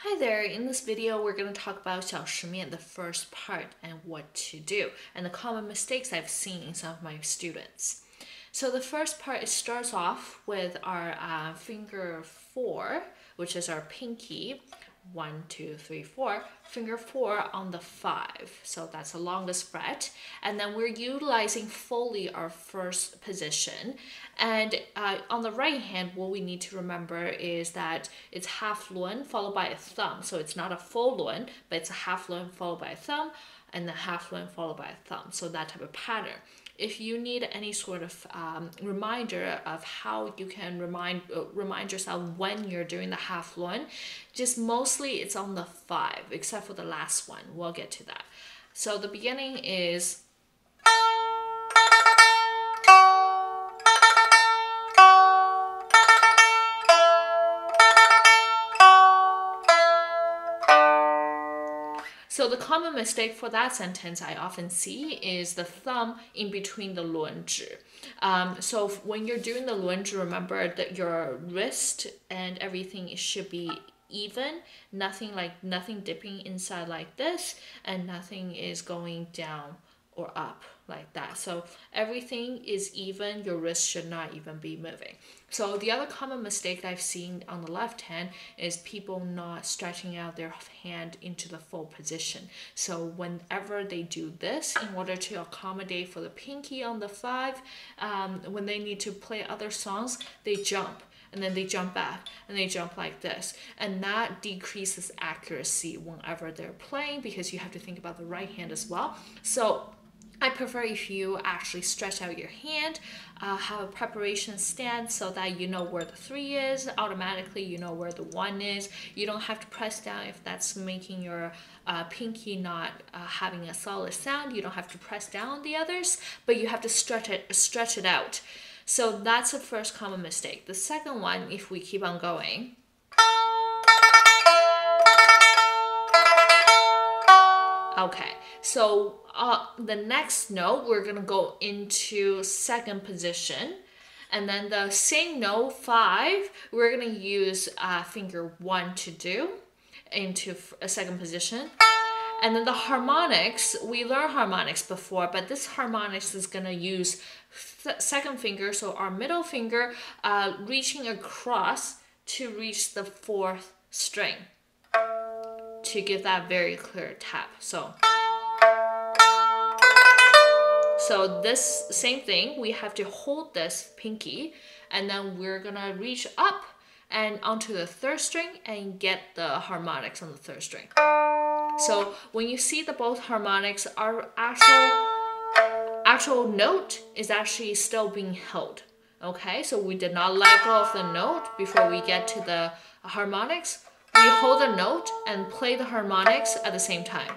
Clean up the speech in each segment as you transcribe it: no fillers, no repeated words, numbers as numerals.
Hi there, in this video we're going to talk about 小时面, the first part, and what to do, and the common mistakes I've seen in some of my students. So the first part, it starts off with our finger 4, which is our pinky. 1, 2, 3, 4, finger 4 on the 5, so that's the longest fret, and then we're utilizing fully our first position. And on the right hand, what we need to remember is that it's half lun followed by a thumb, so it's not a full lun, but it's a half lun followed by a thumb, and then half lun followed by a thumb, so that type of pattern. If you need any sort of reminder of how you can remind yourself when you're doing the half lun, just mostly it's on the 5, except for the last one. We'll get to that. So the beginning is So the common mistake for that sentence I often see is the thumb in between the 轮指. So when you're doing the 轮指, remember that your wrist and everything should be even, nothing dipping inside like this, and nothing is going down or up like that. So everything is even, your wrist should not even be moving. So the other common mistake I've seen on the left hand is people not stretching out their hand into the full position. So whenever they do this, in order to accommodate for the pinky on the 5, when they need to play other songs, they jump. And then they jump back, and they jump like this. And that decreases accuracy whenever they're playing, because you have to think about the right hand as well. So I prefer if you actually stretch out your hand, have a preparation stance so that you know where the 3 is, automatically you know where the 1 is. You don't have to press down if that's making your pinky not having a solid sound. You don't have to press down on the others, but you have to stretch it out. So that's the first common mistake. The second one, if we keep on going, okay, so the next note, we're gonna go into second position, and then the same note 5, we're gonna use finger 1 to do into a second position. And then the harmonics, we learned harmonics before, but this harmonics is gonna use second finger, so our middle finger reaching across to reach the 4th string to give that very clear tap. So this same thing, we have to hold this pinky, and then we're gonna reach up and onto the 3rd string and get the harmonics on the 3rd string. So when you see the both harmonics, our actual note is actually still being held. Okay, so we did not let go of the note before we get to the harmonics. We hold the note and play the harmonics at the same time.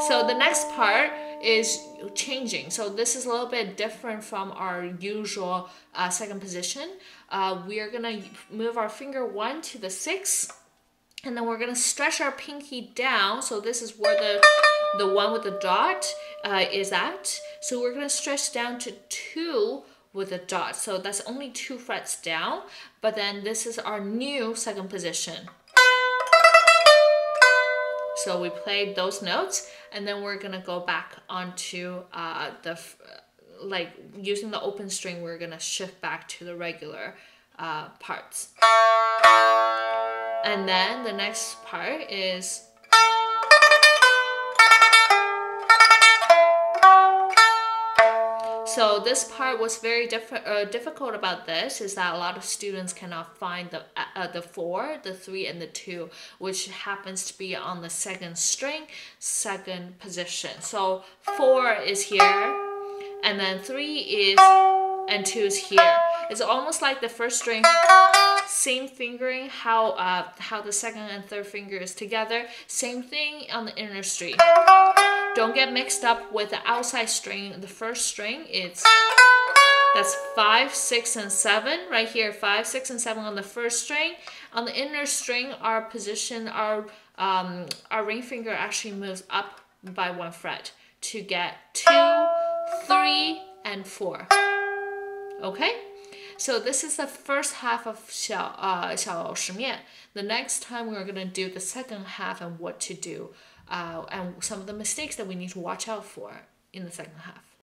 So the next part is changing. So this is a little bit different from our usual second position. We are gonna move our finger 1 to the 6, and then we're gonna stretch our pinky down. So this is where the one with the dot is at. So we're gonna stretch down to 2 with a dot. So that's only 2 frets down, but then this is our new second position. So we played those notes, and then we're gonna go back onto using the open string, we're gonna shift back to the regular parts. And then the next part is so this part was very difficult about this is that a lot of students cannot find the 4, the 3, and the 2, which happens to be on the 2nd string, 2nd position. So 4 is here, and then 3 is, and 2 is here. It's almost like the 1st string, same fingering, how the 2nd and 3rd finger is together. Same thing on the inner string. Don't get mixed up with the outside string. The 1st string, that's 5, 6, and 7 right here. 5, 6, and 7 on the 1st string. On the inner string, our position, our ring finger actually moves up by 1 fret to get 2, 3, and 4. Okay. So this is the first half of 小时面. The next time we're gonna do the second half and what to do, and some of the mistakes that we need to watch out for in the second half.